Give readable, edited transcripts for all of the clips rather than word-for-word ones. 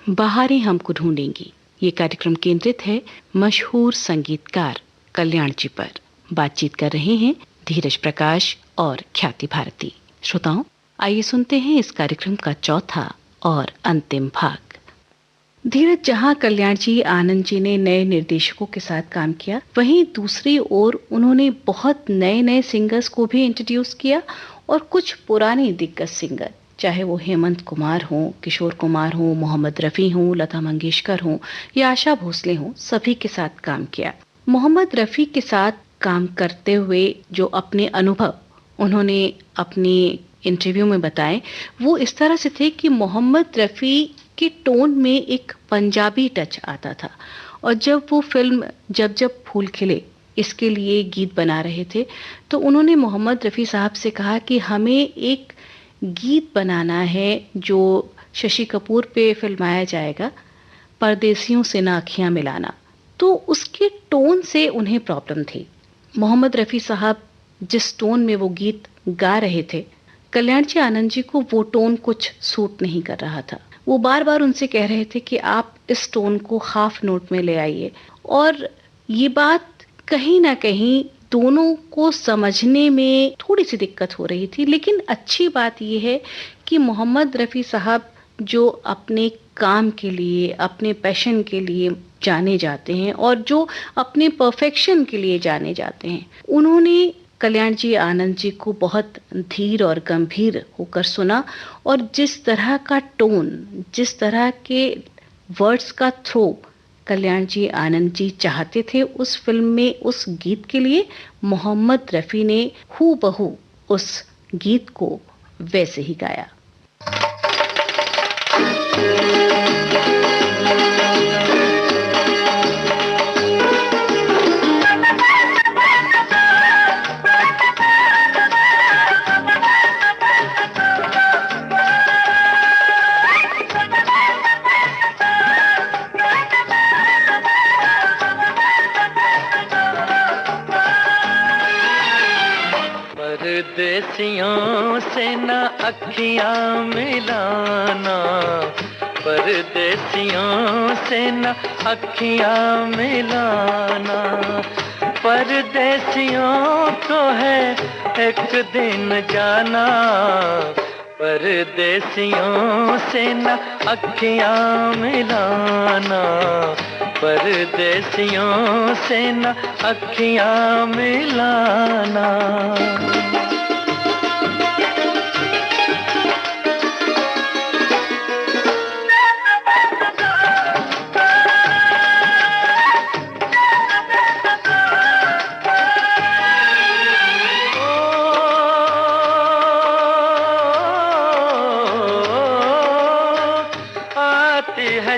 बाहरें हमको ढूंढेंगी। ये कार्यक्रम केंद्रित है मशहूर संगीतकार कल्याण जी पर। बातचीत कर रहे हैं धीरज प्रकाश और ख्याति भारती। श्रोताओं, आइए सुनते हैं इस कार्यक्रम का चौथा और अंतिम भाग। धीरज, जहां कल्याण जी आनंद जी ने नए निर्देशकों के साथ काम किया, वहीं दूसरी ओर उन्होंने बहुत नए नए सिंगर्स को भी इंट्रोड्यूस किया और कुछ पुराने दिग्गज सिंगर, चाहे वो हेमंत कुमार हों, किशोर कुमार हों, मोहम्मद रफ़ी हों, लता मंगेशकर हों या आशा भोसले हों, सभी के साथ काम किया। मोहम्मद रफ़ी के साथ काम करते हुए जो अपने अनुभव उन्होंने अपनी इंटरव्यू में बताए, वो इस तरह से थे कि मोहम्मद रफ़ी की टोन में एक पंजाबी टच आता था। और जब वो फिल्म जब जब फूल खिले इसके लिए गीत बना रहे थे, तो उन्होंने मोहम्मद रफ़ी साहब से कहा कि हमें एक गीत बनाना है जो शशि कपूर पे फिल्माया जाएगा, परदेसियों से ना अखियां मिलाना। तो उसके टोन से उन्हें प्रॉब्लम थी। मोहम्मद रफ़ी साहब जिस टोन में वो गीत गा रहे थे, कल्याण जी आनंद जी को वो टोन कुछ सूट नहीं कर रहा था। वो बार बार उनसे कह रहे थे कि आप इस टोन को हाफ नोट में ले आइए। और ये बात कहीं ना कहीं दोनों को समझने में थोड़ी सी दिक्कत हो रही थी। लेकिन अच्छी बात यह है कि मोहम्मद रफ़ी साहब जो अपने काम के लिए, अपने पैशन के लिए जाने जाते हैं और जो अपने परफेक्शन के लिए जाने जाते हैं, उन्होंने कल्याण जी आनंद जी को बहुत धीर और गंभीर होकर सुना। और जिस तरह का टोन, जिस तरह के वर्ड्स का थ्रो कल्याण जी आनंद जी चाहते थे उस फिल्म में, उस गीत के लिए, मोहम्मद रफ़ी ने हूबहू उस गीत को वैसे ही गाया। परदेसियों से न अखियां मिलाना, परदेसियों से न अखियां मिलाना, परदेसियों को है एक दिन जाना, परदेसियों से न अखियां मिलाना, परदेसियों से न अखियां मिलाना।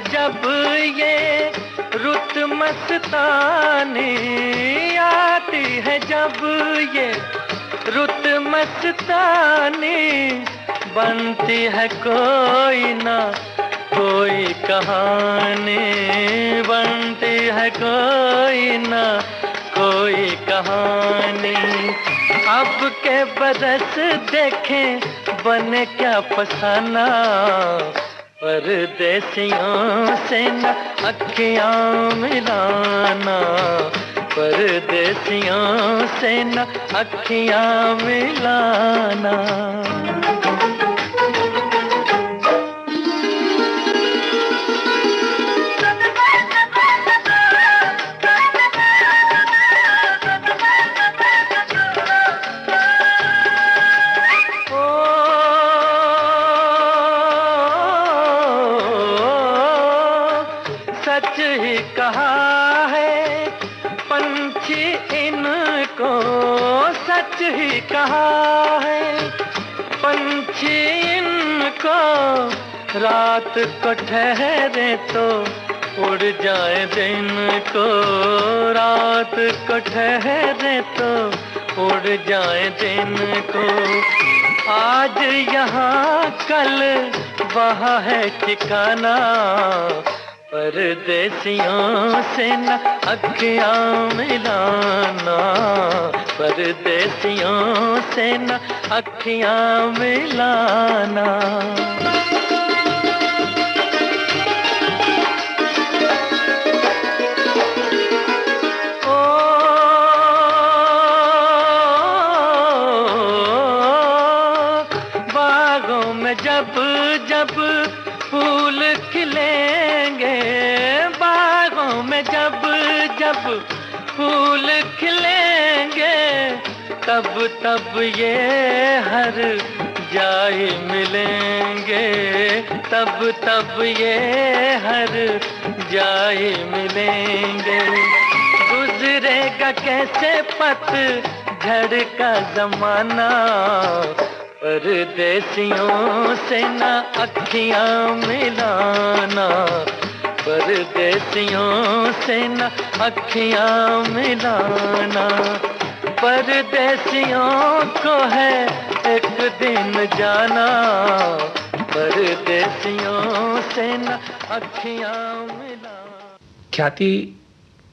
जब ये रुत मस्तानी आती है, जब ये रुत मस्तानी, बनती है कोई ना कोई कहानी, बनती है कोई ना कोई कहानी। अब के बरस देखें बने क्या फसाना, परदेसियों से न अखियां मिलाना, परदेसियों से न अखियां मिलाना। सच ही कहा है पंछी इनको, सच ही कहा है पंछी इनको, रात को ठहरे तो उड़ जाए दिन को, रात को ठहरे तो उड़ जाए दिन को। आज यहाँ कल वहाँ है ठिकाना, परदेसियों से न अखियां मिलाना, परदेसियों से न अखियां मिलाना। जब फूल खिलेंगे, तब तब ये हर जाए मिलेंगे, तब तब ये हर जाए मिलेंगे। गुजरेगा कैसे पतझड़ का जमाना, परदेसियों से ना अखियां मिलाना, परदेसियों से न अखियां मिलाना। परदेसियों को है एक दिन जाना, परदेसियों से न अखियां मिलाना। ख्याति,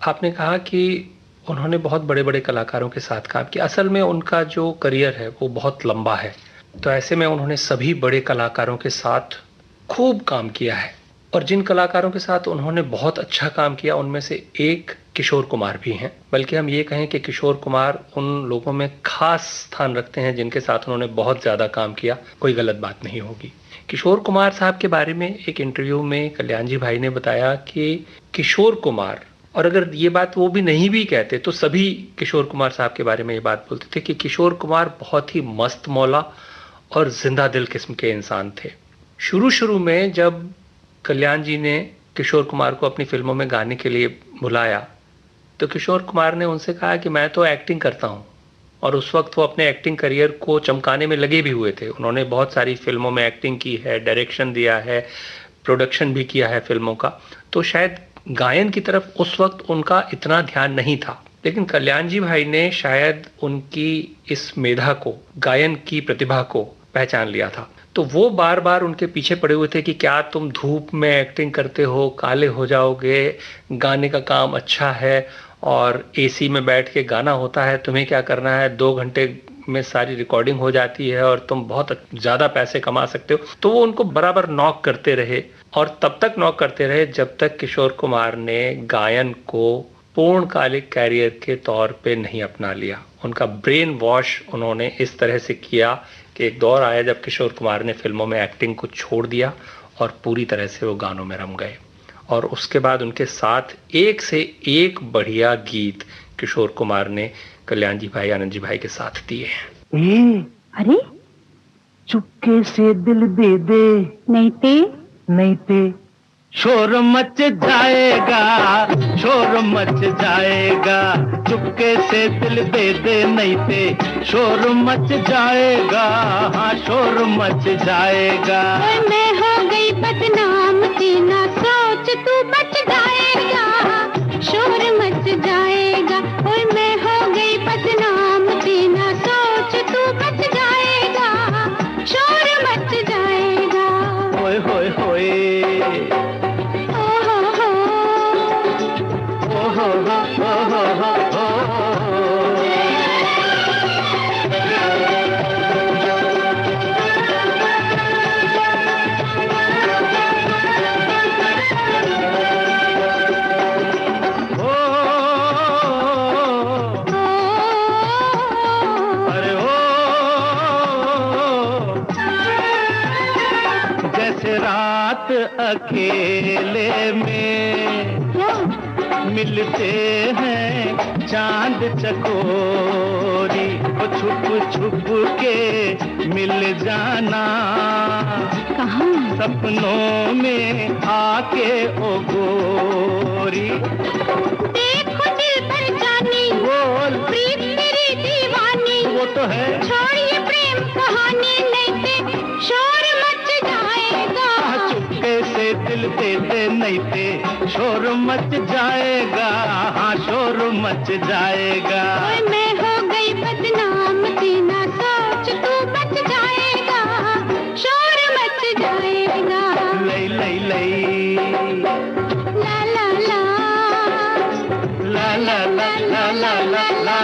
आपने कहा कि उन्होंने बहुत बड़े बड़े कलाकारों के साथ काम किया। असल में उनका जो करियर है वो बहुत लंबा है, तो ऐसे में उन्होंने सभी बड़े कलाकारों के साथ खूब काम किया है। और जिन कलाकारों के साथ उन्होंने बहुत अच्छा काम किया उनमें से एक किशोर कुमार भी हैं। बल्कि हम ये कहें कि किशोर कुमार उन लोगों में खास स्थान रखते हैं जिनके साथ उन्होंने बहुत ज़्यादा काम किया, कोई गलत बात नहीं होगी। किशोर कुमार साहब के बारे में एक इंटरव्यू में कल्याण जी भाई ने बताया कि किशोर कुमार, और अगर ये बात वो भी नहीं भी कहते तो सभी किशोर कुमार साहब के बारे में ये बात बोलते थे कि किशोर कुमार बहुत ही मस्त मौला और जिंदा दिल किस्म के इंसान थे। शुरू में जब कल्याण जी ने किशोर कुमार को अपनी फिल्मों में गाने के लिए बुलाया तो किशोर कुमार ने उनसे कहा कि मैं तो एक्टिंग करता हूं, और उस वक्त वो अपने एक्टिंग करियर को चमकाने में लगे भी हुए थे। उन्होंने बहुत सारी फिल्मों में एक्टिंग की है, डायरेक्शन दिया है, प्रोडक्शन भी किया है फिल्मों का, तो शायद गायन की तरफ उस वक्त उनका इतना ध्यान नहीं था। लेकिन कल्याण जी भाई ने शायद उनकी इस मेधा को, गायन की प्रतिभा को पहचान लिया था, तो वो बार बार उनके पीछे पड़े हुए थे कि क्या तुम धूप में एक्टिंग करते हो, काले हो जाओगे, गाने का काम अच्छा है और एसी में बैठ के गाना होता है, तुम्हें क्या करना है, 2 घंटे में सारी रिकॉर्डिंग हो जाती है और तुम बहुत ज़्यादा पैसे कमा सकते हो। तो वो उनको बराबर नॉक करते रहे, और तब तक नॉक करते रहे जब तक किशोर कुमार ने गायन को पूर्णकालिक कैरियर के तौर पे नहीं अपना लिया। उनका ब्रेन वॉश उन्होंने इस तरह से किया कि एक दौर आया जब किशोर कुमार ने फिल्मों में एक्टिंग को छोड़ दिया और पूरी तरह से वो गानों में रम गए। और उसके बाद उनके साथ एक से एक बढ़िया गीत किशोर कुमार ने कल्याण जी भाई, आनंद जी भाई के साथ दिए हैं। अरे चुपके से दिल दे दे, नहीं ते शोर मच जाएगा, शोर मच जाएगा, चुपके से दिल दे दे, नहीं ते शोर मच जाएगा, हाँ शोर मच जाएगा। मैं हो गई बदनाम ना सोच तू बच जाएगा, शोर मच जाएगा। ओए मैं हो गई बदनाम ना सोच तू बच जाएगा, शोर मच जाएगा। होए होए होए, अकेले में मिलते हैं चांद चकोरी, वो छुप छुप के मिल जाना, कहाँ? सपनों में आके ओ गोरी। देखो दिल पर जानी, बोल प्रीत मेरी दीवानी, वो तो है। छोड़िए प्रेम कहानी, नहीं ते शोर मच जाएगा, चुपके से दिल दे दे, नहीं ते शोर मच जाएगा, हाँ शोर मच जाएगा। मैं हो गई बदनाम ना सोच तू बच जाएगा, शोर मच जाएगा। लई लई लई ला ला ला ला ला ला ला ला ला।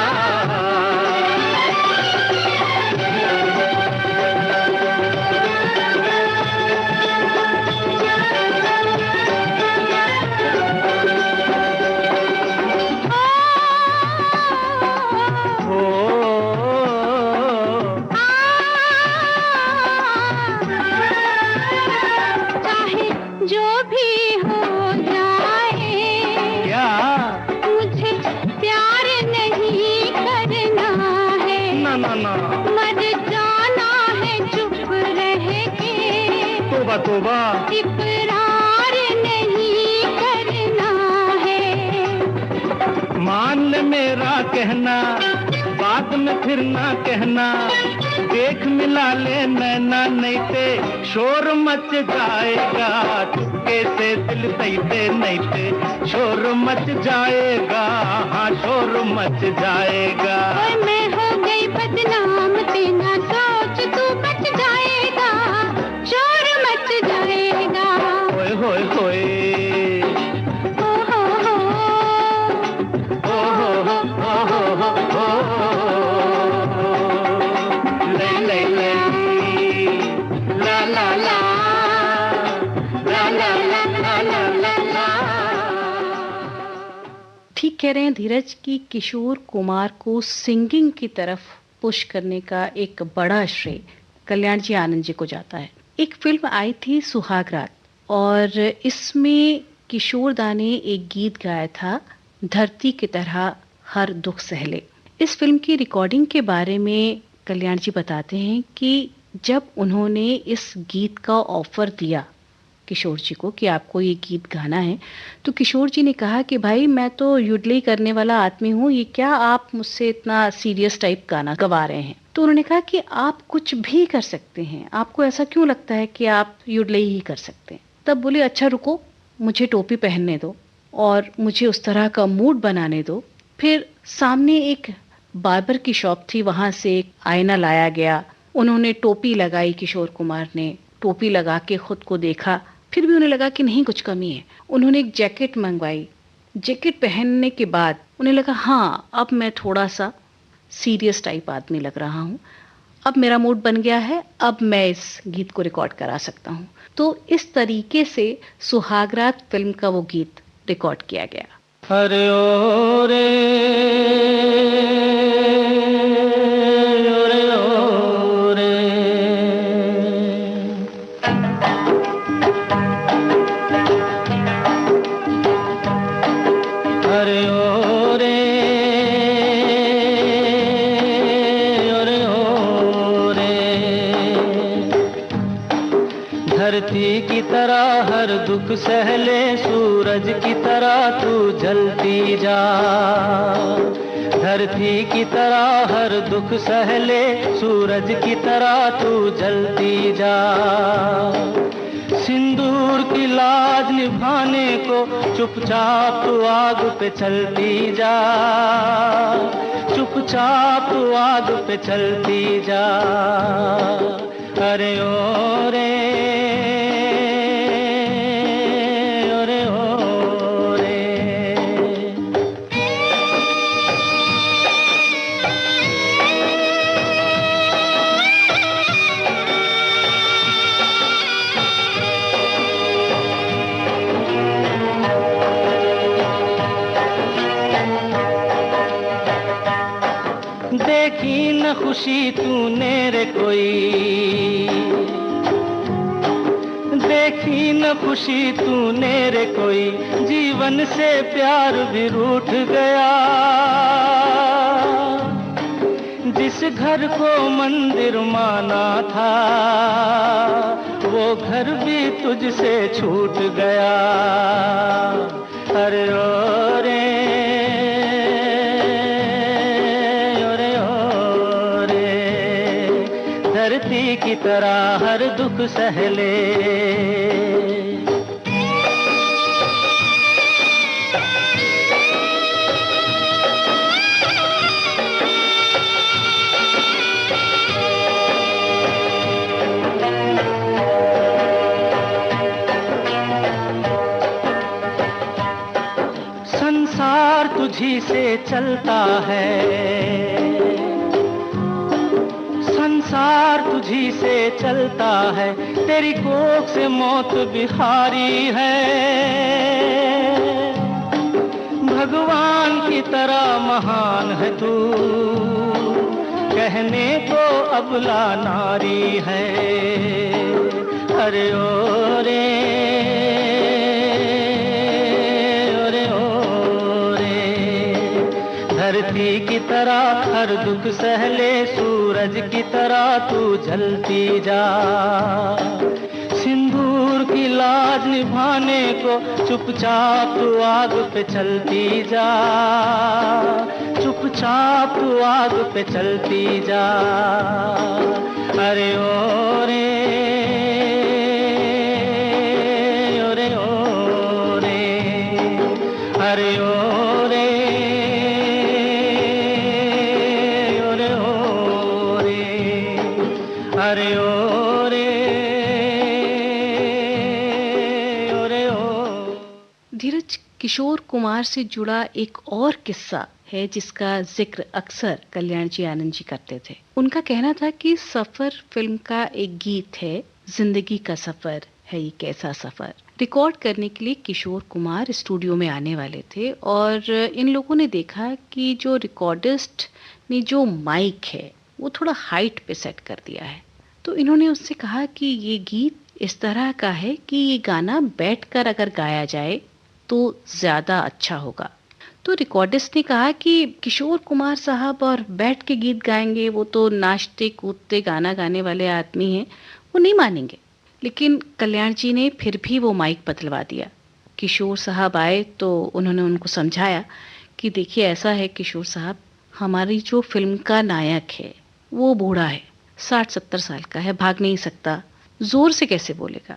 चाहे जो भी हो जाए, क्या मुझे तौबा तौबा, इकरार नहीं करना है। मान ले मेरा कहना, बाद में फिर ना कहना, देख मिला ले नैना नहीं ते शोर मच जाएगा, चुपके से दिल तैते नहीं ते शोर मच जाएगा, हाँ शोर मच जाएगा। और मैं हो गई बदनाम तेरा सोच तू बच जाएगा, शोर मच जाएगा। होए होए होए, हो हो हो, ओ हो हो हो, ले ले ले, ला ला ला, ला ला ला ला ला ला। ठीक कह रहे हैं धीरज की किशोर कुमार को सिंगिंग की तरफ पुश करने का एक बड़ा श्रेय कल्याण जी आनंद जी को जाता है। एक फिल्म आई थी सुहाग रात और इसमें किशोर दा ने एक गीत गाया था, धरती की तरह हर दुख सहले। इस फिल्म की रिकॉर्डिंग के बारे में कल्याण जी बताते हैं कि जब उन्होंने इस गीत का ऑफर दिया किशोर जी को कि आपको ये गीत गाना है, तो किशोर जी ने कहा कि भाई मैं तो युडली करने वाला आदमी हूँ, ये क्या आप मुझसे इतना सीरियस टाइप गाना गवा रहे हैं। तो उन्होंने कहा कि आप कुछ भी कर सकते हैं, आपको ऐसा क्यों लगता है कि आप युडली ही कर सकते हैं। तब बोले अच्छा रुको, मुझे टोपी पहनने दो और मुझे उस तरह का मूड बनाने दो। फिर सामने एक बार्बर की शॉप थी, वहां से एक आईना लाया गया, उन्होंने टोपी लगाई, किशोर कुमार ने टोपी लगा के खुद को देखा, फिर भी उन्हें लगा कि नहीं कुछ कमी है। उन्होंने एक जैकेट मंगवाई, जैकेट पहनने के बाद उन्हें लगा हाँ अब मैं थोड़ा सा सीरियस टाइप आदमी लग रहा हूँ, अब मेरा मूड बन गया है, अब मैं इस गीत को रिकॉर्ड करा सकता हूँ। तो इस तरीके से सुहागरात फिल्म का वो गीत रिकॉर्ड किया गया। अरे ओ रे, अरे ओ रे, अरे ओ रे, अरे ओ रे, धरती की तरह हर दुख सहले, सूरज की तरह तू जलती जा, धरती की तरह हर दुख सहले, सूरज की तरह तू जलती जा, सिंदूर की लाज निभाने को चुपचाप तू आग पे चलती जा, चुपचाप तू आग पे चलती जा, अरे ओ रे, अरे ओ रे। देखी न खुशी तूने रे कोई, देखी न खुशी तूने रे कोई, जीवन से प्यार भी रूठ गया, जिस घर को मंदिर माना था, वो घर भी तुझसे छूट गया, अरे ओ रे, धरती की तरह हर दुख सहले। संसार तुझी से चलता है, संसार तुझी से चलता है, तेरी कोख से मौत बिहारी है, भगवान की तरह महान है तू, कहने को अबला नारी है, अरे ओ रे, अरे ओ रे, धरती की तरह हर दुख सहले, सूरज की तरह तू जलती जा, सिंधु लाज निभाने को चुपचाप तू आग पे चलती जा, चुपचाप तू आग पे चलती जा। अरे ओ रे अरे ओ रे ओरे ओ रे अरे ओ रे ओरे ओ। धीरज, किशोर कुमार से जुड़ा एक और किस्सा है जिसका जिक्र अक्सर कल्याण जी आनंद जी करते थे। उनका कहना था कि सफर फिल्म का एक गीत है, जिंदगी का सफर है ये कैसा सफर। रिकॉर्ड करने के लिए किशोर कुमार स्टूडियो में आने वाले थे और इन लोगों ने देखा कि जो रिकॉर्डिस्ट ने जो माइक है वो थोड़ा हाइट पे सेट कर दिया है। तो इन्होंने उससे कहा कि ये गीत इस तरह का है कि ये गाना बैठकर अगर गाया जाए तो ज्यादा अच्छा होगा। तो रिकॉर्डिस्ट ने कहा कि किशोर कुमार साहब और बैठ के गीत गाएंगे, वो तो नाचते कूदते गाना गाने वाले आदमी हैं, वो नहीं मानेंगे। लेकिन कल्याण जी ने फिर भी वो माइक बदलवा दिया। किशोर साहब आए तो उन्होंने उनको समझाया कि देखिए ऐसा है किशोर साहब, हमारी जो फिल्म का नायक है वो बूढ़ा है, 60-70 साल का है, भाग नहीं सकता, जोर से कैसे बोलेगा।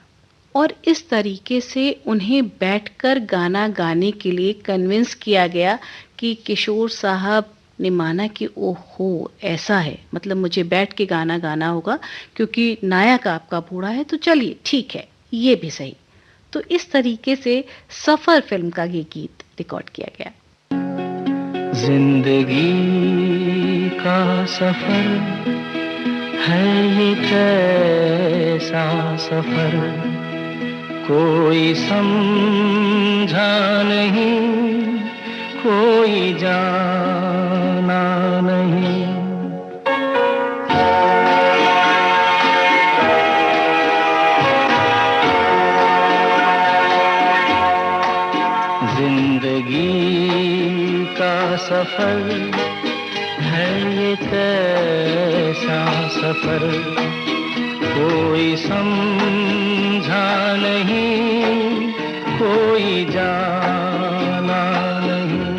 और इस तरीके से उन्हें बैठकर गाना गाने के लिए कन्विंस किया गया कि किशोर साहब ने माना कि ओहो ऐसा है, मतलब मुझे बैठ के गाना गाना होगा क्योंकि नायक आपका बूढ़ा है, तो चलिए ठीक है ये भी सही। तो इस तरीके से सफर फिल्म का ये गीत रिकॉर्ड किया गया। जिंदगी का सफर है ये कैसा सफर, कोई समझा नहीं, कोई जाना नहीं। जिंदगी का सफर है ये कैसा सफर, कोई समझा नहीं, कोई जाना नहीं।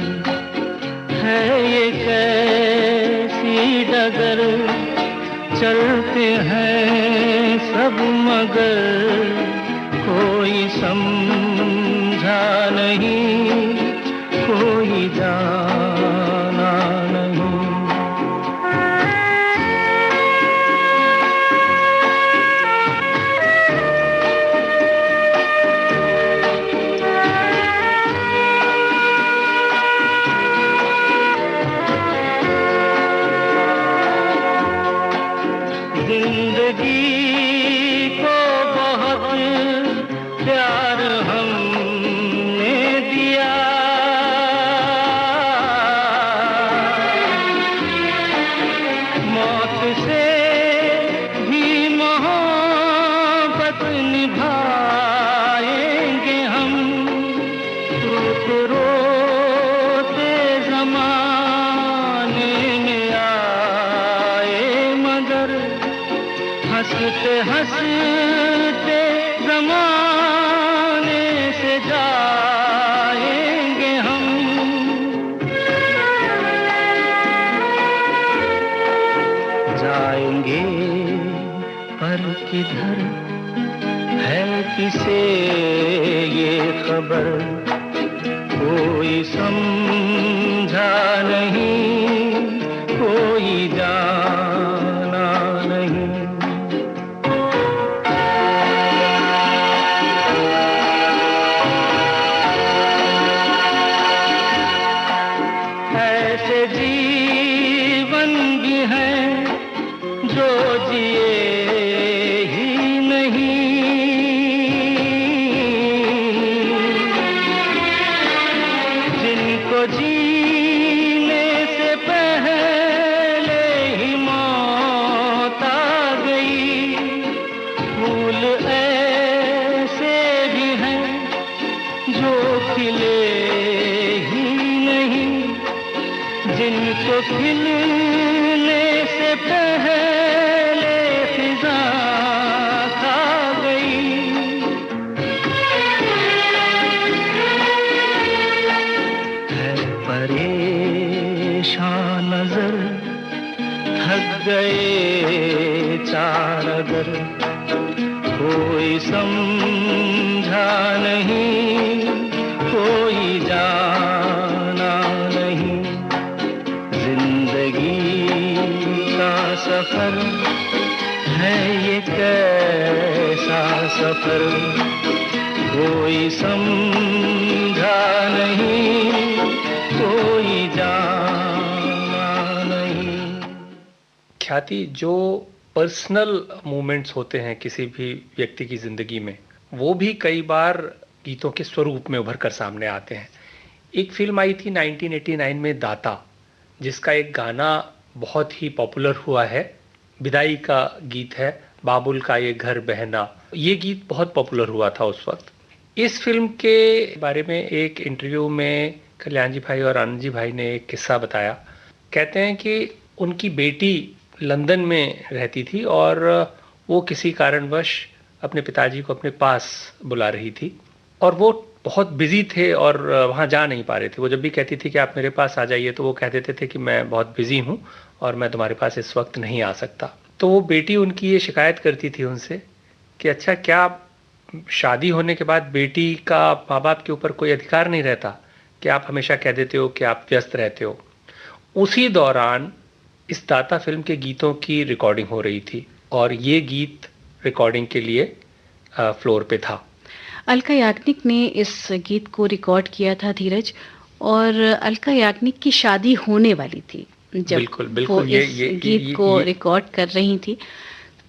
है ये कैसी डगर, चलते हैं सब मगर, कोई समझा नहीं, कोई जाना नहीं। जिंदगी को बहुत प्यार हमने दिया, मौत से भी मोहब्बत निभाएंगे हम। रोते रोते ज़माने में आए मगर, हंसते हंसते ज़माने से जाएंगे हम। जाएंगे पर किधर है किसे ये खबर, कोई समझा नहीं, कोई जाना नहीं। ऐसे जीवन भी हैं जो जिए ही नहीं, जिनको जीने से पहले ही मौत आ गई। फूल ऐसे भी हैं जो खिले ही नहीं, जिनको खिलने से पहले फिजा खा गई। गए चार अगर कोई समझा नहीं, कोई जाना नहीं, जिंदगी का सफर है ये कैसा सफर, कोई समझा नहीं, कोई जाना नहीं। ख्याति, जो पर्सनल मोमेंट्स होते हैं किसी भी व्यक्ति की जिंदगी में, वो भी कई बार गीतों के स्वरूप में उभर कर सामने आते हैं। एक फिल्म आई थी 1989 में, दाता, जिसका एक गाना बहुत ही पॉपुलर हुआ है, विदाई का गीत है, बाबुल का ये घर बहना, ये गीत बहुत पॉपुलर हुआ था उस वक्त। इस फिल्म के बारे में एक इंटरव्यू में कल्याण जी भाई और आनंद जी भाई ने एक किस्सा बताया। कहते हैं कि उनकी बेटी लंदन में रहती थी और वो किसी कारणवश अपने पिताजी को अपने पास बुला रही थी और वो बहुत बिजी थे और वहाँ जा नहीं पा रहे थे। वो जब भी कहती थी कि आप मेरे पास आ जाइए, तो वो कह देते थे कि मैं बहुत बिजी हूँ और मैं तुम्हारे पास इस वक्त नहीं आ सकता। तो वो बेटी उनकी ये शिकायत करती थी उनसे कि अच्छा, क्या शादी होने के बाद बेटी का माँ बाप के ऊपर कोई अधिकार नहीं रहता कि आप हमेशा कह देते हो कि आप व्यस्त रहते हो। उसी दौरान इस दाता फिल्म के गीतों की रिकॉर्डिंग हो रही थी और ये गीत रिकॉर्डिंग के लिए फ्लोर पे था। अलका याग्निक ने इस गीत को रिकॉर्ड किया था धीरज, और अलका याग्निक की शादी होने वाली थी जब बिल्कुल, वो इस गीत को रिकॉर्ड कर रही थी।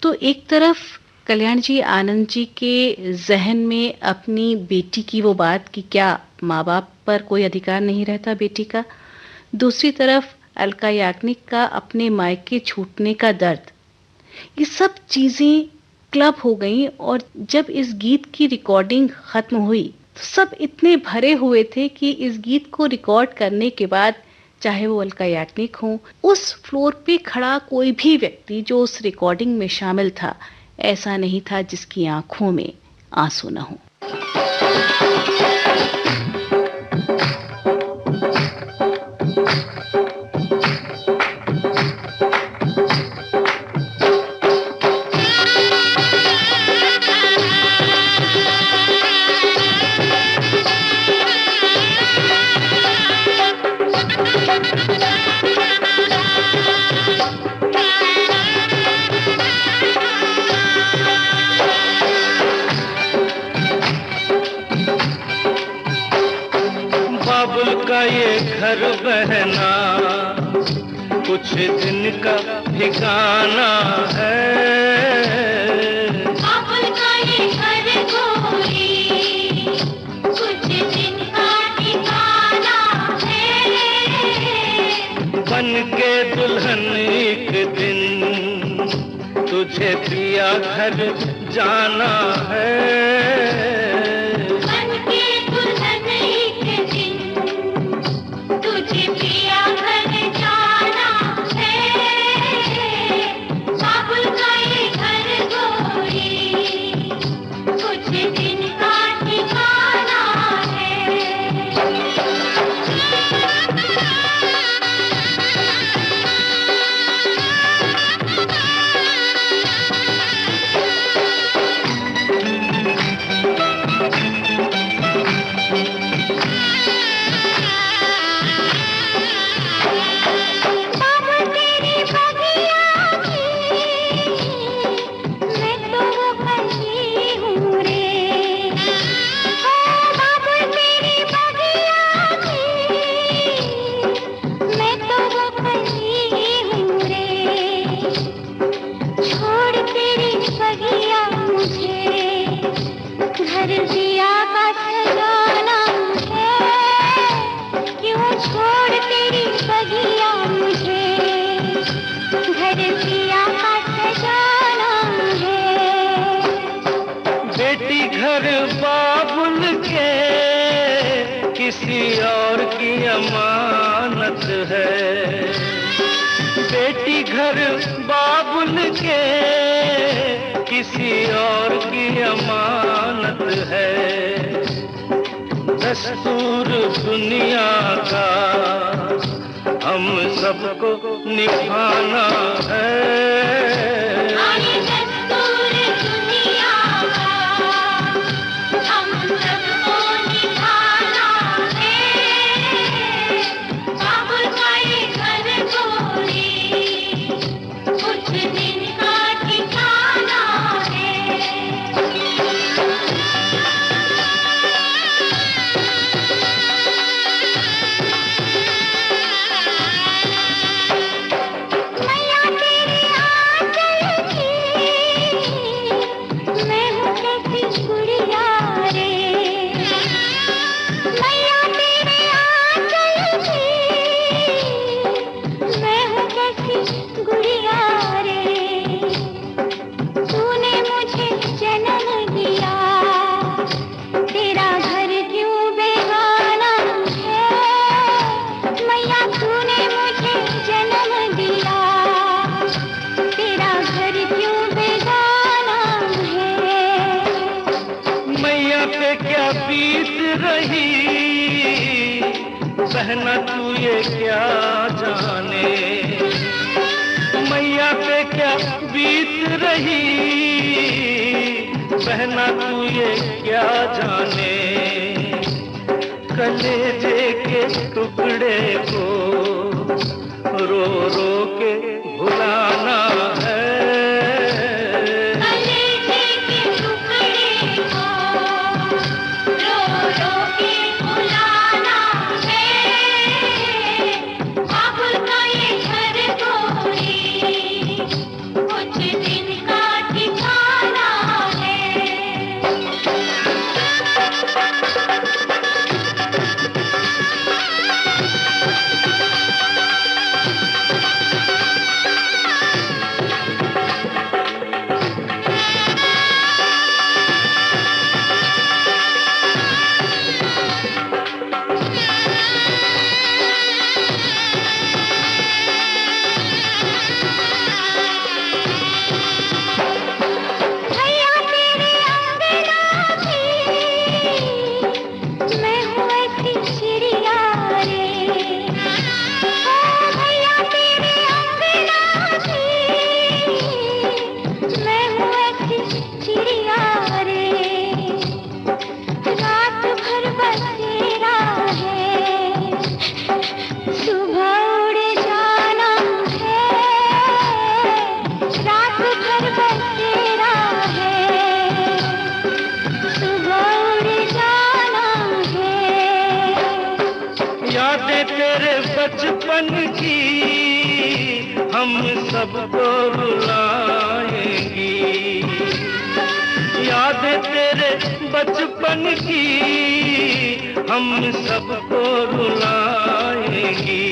तो एक तरफ कल्याण जी, आनंद जी के जहन में अपनी बेटी की वो बात कि क्या माँ बाप पर कोई अधिकार नहीं रहता बेटी का, दूसरी तरफ अलका याग्निक का अपने मायके छूटने का दर्द, ये सब चीजें क्लब हो गई। और जब इस गीत की रिकॉर्डिंग खत्म हुई तो सब इतने भरे हुए थे कि इस गीत को रिकॉर्ड करने के बाद, चाहे वो अलका याग्निक हो, उस फ्लोर पे खड़ा कोई भी व्यक्ति जो उस रिकॉर्डिंग में शामिल था, ऐसा नहीं था जिसकी आंखों में आंसू न हो। घर बहना कुछ दिन का ठिकाना है, बाबुल का ये घर गोरी कुछ दिन का ठिकाना है, बन के दुल्हन एक दिन तुझे पिया घर जाना है, किसी और की अमानत है, बेटी घर बाबुल के किसी और की अमानत है, दस्तूर दुनिया का हम सबको निभाना है। बहना तू ये क्या जाने, मैया पे क्या बीत रही, बहना तू ये क्या जाने। कलेजे के टुकड़े को रो रो के भुलाना है। बचपन की हम सबको रुलाएंगी, यादें तेरे बचपन की हम सबको रुलाएंगी।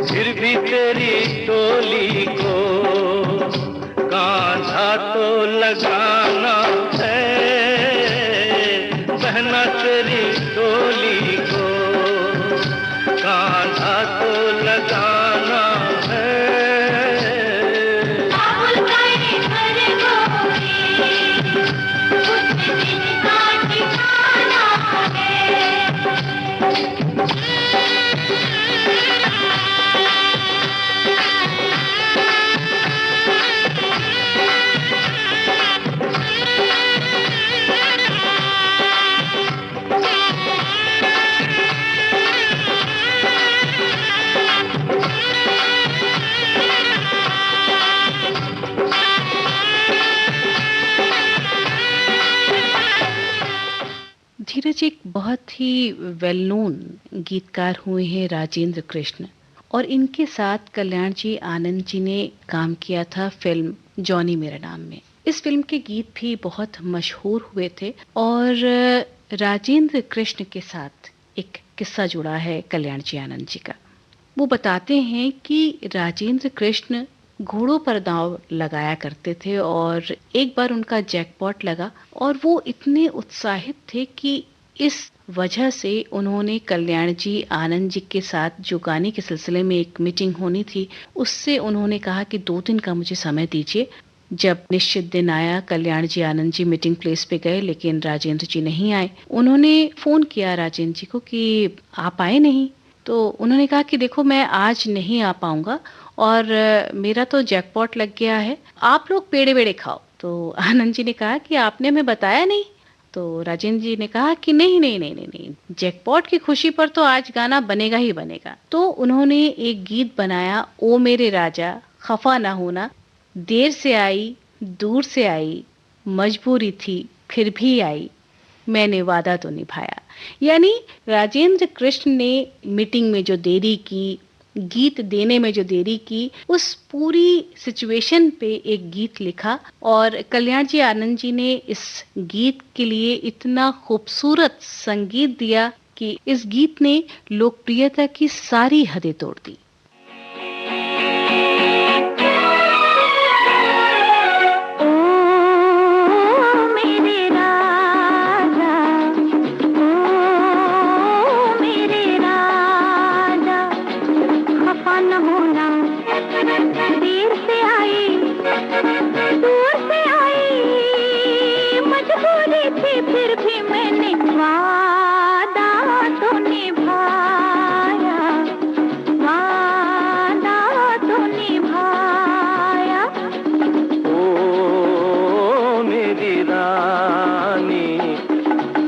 फिर भी तेरी टोली को कांधा तो लगाना है, बहना तेरी टोली को कांधा तो लगाना है। धीरज एक बहुत ही वेल नोन गीतकार हुए हैं राजेंद्र कृष्ण, और इनके साथ कल्याण जी आनंद जी ने काम किया था फिल्म जॉनी मेरा नाम में। इस फिल्म के गीत भी बहुत मशहूर हुए थे, और राजेंद्र कृष्ण के साथ एक किस्सा जुड़ा है कल्याण जी आनंद जी का। वो बताते हैं कि राजेंद्र कृष्ण घोड़ों पर दांव लगाया करते थे, और एक बार उनका जैकपॉट लगा और वो इतने उत्साहित थे कि इस वजह से उन्होंने कल्याण जी आनंद जी के साथ जो गाने के सिलसिले में एक मीटिंग होनी थी, उससे उन्होंने कहा कि 2 दिन का मुझे समय दीजिए। जब निश्चित दिन आया, कल्याण जी आनंद जी मीटिंग प्लेस पे गए, लेकिन राजेंद्र जी नहीं आए। उन्होंने फोन किया राजेंद्र जी को कि आप आए नहीं, तो उन्होंने कहा कि देखो मैं आज नहीं आ पाऊंगा और मेरा तो जैकपॉट लग गया है, आप लोग पेड़े वेड़े खाओ। तो आनंद जी ने कहा कि आपने हमें बताया नहीं। तो राजेंद्र जी ने कहा कि नहीं नहीं नहीं नहीं नहीं, जैकपॉट की खुशी पर तो आज गाना बनेगा ही बनेगा। तो उन्होंने एक गीत बनाया, ओ मेरे राजा खफा ना होना, देर से आई दूर से आई, मजबूरी थी फिर भी आई, मैंने वादा तो निभाया। यानी राजेंद्र कृष्ण ने मीटिंग में जो देरी की, गीत देने में जो देरी की, उस पूरी सिचुएशन पे एक गीत लिखा और कल्याण जी आनंद जी ने इस गीत के लिए इतना खूबसूरत संगीत दिया कि इस गीत ने लोकप्रियता की सारी हदें तोड़ दी।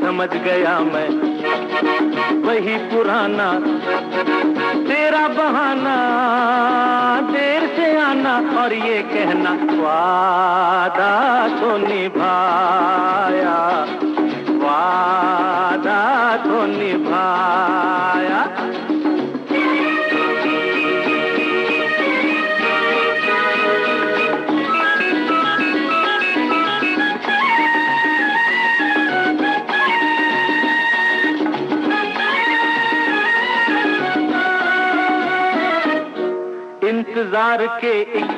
समझ गया मैं वही पुराना तेरा बहाना, देर से आना और ये कहना वादा तो निभाया, वादा तो निभाया। इंतजार के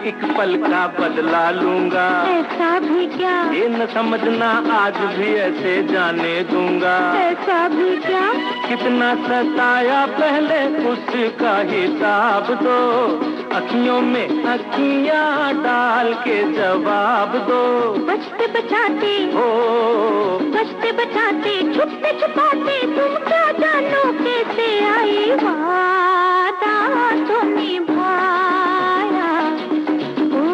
एक पल का बदला लूंगा, ऐसा भी क्या, ये न समझना आज भी ऐसे जाने दूंगा, ऐसा भी क्या, कितना सताया पहले उसका हिसाब दो, अखियों में अखियां डाल के जवाब दो। बचते बचाते हो बचते बचाते छुपते छुपाते तुम क्या जानो कैसे आई, वादा तो निभाया, ओ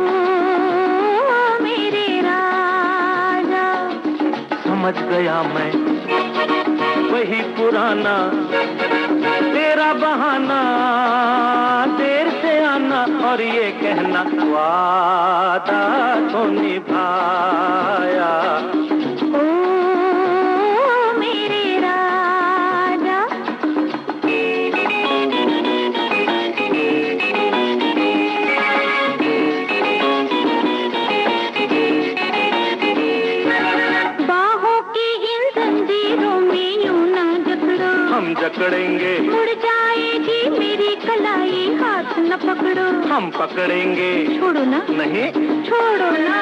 मेरे राजा। समझ गया मैं वही पुराना तेरा बहाना, देर से आना और ये कहना वादा तो निभाया, ओ मेरे राजा। बाहों की इन जंजीरों में यूं ना जकड़ो, हम जकड़ेंगे, मुड़ जाएगी मेरी कलाई, हाथ न पकड़ो, हम पकड़ेंगे, छोड़ो ना, नहीं छोड़ो ना,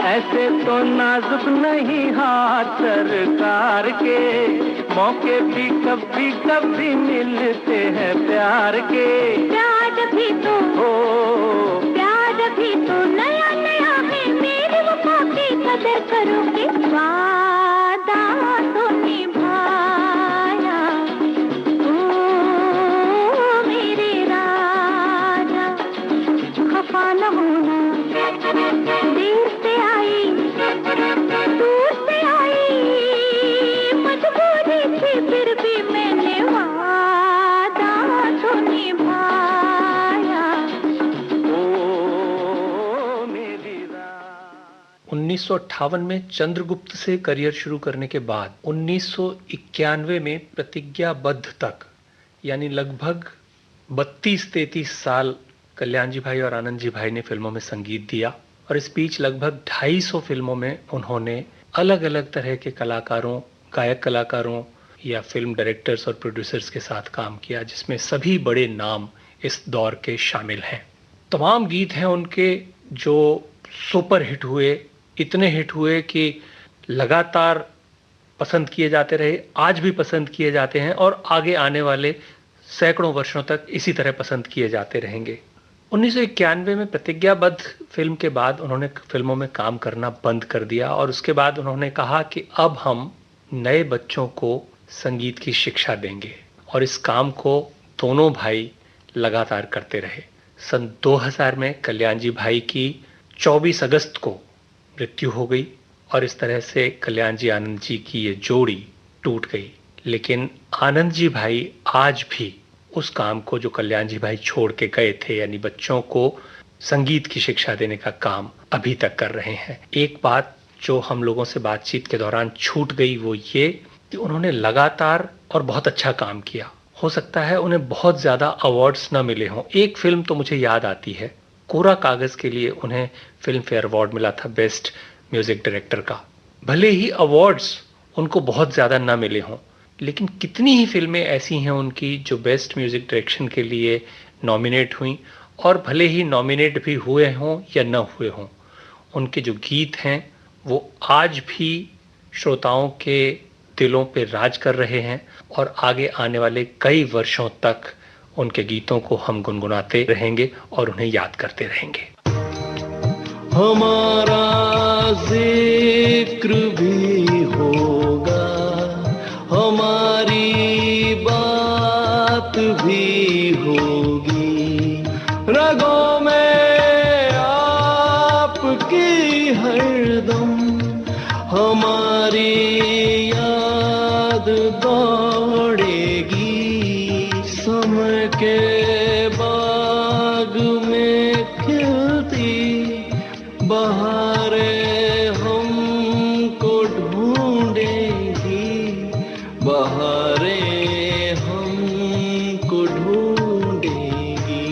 ऐसे तो नाजुक नहीं हाथ सरकार के, मौके भी कभी कभी मिलते हैं प्यार के, प्यार भी तो हो प्यार भी तो नया नया है, मेरे वफा की कदर करोगे, वादा तो निभाया, ओ मेरे राजा। खफा न होना, देर से आई दूर से आई, मजबूरी थी फिर भी मैंने वादा तो निभाया, ओ मेरी रात। 1958 में चंद्रगुप्त से करियर शुरू करने के बाद 1991 में प्रतिज्ञाबद्ध तक, यानी लगभग 32-33 साल कल्याण जी भाई और आनंद जी भाई ने फिल्मों में संगीत दिया और इस बीच लगभग 250 फिल्मों में उन्होंने अलग अलग तरह के कलाकारों, गायक कलाकारों या फिल्म डायरेक्टर्स और प्रोड्यूसर्स के साथ काम किया, जिसमें सभी बड़े नाम इस दौर के शामिल हैं। तमाम गीत हैं उनके जो सुपर हिट हुए, इतने हिट हुए कि लगातार पसंद किए जाते रहे, आज भी पसंद किए जाते हैं और आगे आने वाले सैकड़ों वर्षों तक इसी तरह पसंद किए जाते रहेंगे। 1991 में प्रतिज्ञाबद्ध फिल्म के बाद उन्होंने फिल्मों में काम करना बंद कर दिया और उसके बाद उन्होंने कहा कि अब हम नए बच्चों को संगीत की शिक्षा देंगे और इस काम को दोनों भाई लगातार करते रहे। सन 2000 में कल्याण जी भाई की 24 अगस्त को मृत्यु हो गई और इस तरह से कल्याण जी आनंद जी की ये जोड़ी टूट गई। लेकिन आनंद जी भाई आज भी उस काम को जो कल्याण जी भाई छोड़ के गए थे, यानी बच्चों को संगीत की शिक्षा देने का काम अभी तक कर रहे हैं। एक बात जो हम लोगों से बातचीत के दौरान छूट गई वो ये कि उन्होंने लगातार और बहुत अच्छा काम किया। हो सकता है उन्हें बहुत ज़्यादा अवार्ड्स ना मिले हों। एक फिल्म तो मुझे याद आती है, कोरा कागज़ के लिए उन्हें फिल्म फेयर अवार्ड मिला था बेस्ट म्यूज़िक डायरेक्टर का। भले ही अवार्ड्स उनको बहुत ज़्यादा ना मिले हों, लेकिन कितनी ही फिल्में ऐसी हैं उनकी जो बेस्ट म्यूज़िक डायरेक्शन के लिए नॉमिनेट हुई, और भले ही नॉमिनेट भी हुए हों या न हुए हों, उनके जो गीत हैं वो आज भी श्रोताओं के दिलों पे राज कर रहे हैं और आगे आने वाले कई वर्षों तक उनके गीतों को हम गुनगुनाते रहेंगे और उन्हें याद करते रहेंगे। हमारा जिक्र भी होगा, हमारी बात भी होगी, रगों में आपकी हरदम हमारी याद दौड़ेगी। समय के बाग में खिलती बहारें हमको ढूंढेगी, बहारें हमको ढूंढेगी।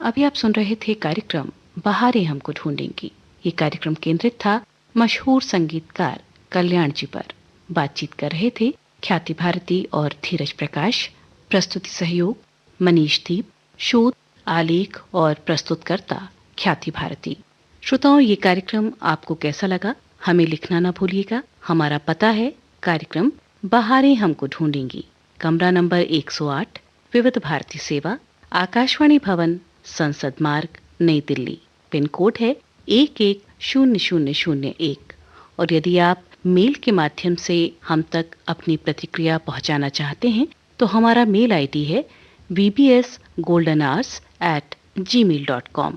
अभी आप सुन रहे थे कार्यक्रम बहारें हमको ढूंढेंगी। ये कार्यक्रम केंद्रित था मशहूर संगीतकार कल्याण जी पर। बातचीत कर रहे थे ख्याति भारती और धीरज प्रकाश। प्रस्तुति सहयोग मनीष दीप, शोध आलेख और प्रस्तुतकर्ता ख्याति भारती। श्रोताओं, ये कार्यक्रम आपको कैसा लगा हमें लिखना ना भूलिएगा। हमारा पता है कार्यक्रम बहारें हमको ढूंढेंगी, कमरा नंबर 108, विविध भारती सेवा, आकाशवाणी भवन, संसद मार्ग, नई दिल्ली। पिन कोड है 110001। और यदि आप मेल के माध्यम से हम तक अपनी प्रतिक्रिया पहुंचाना चाहते हैं तो हमारा मेल आईडी है vbsgoldenhours@gmail.com।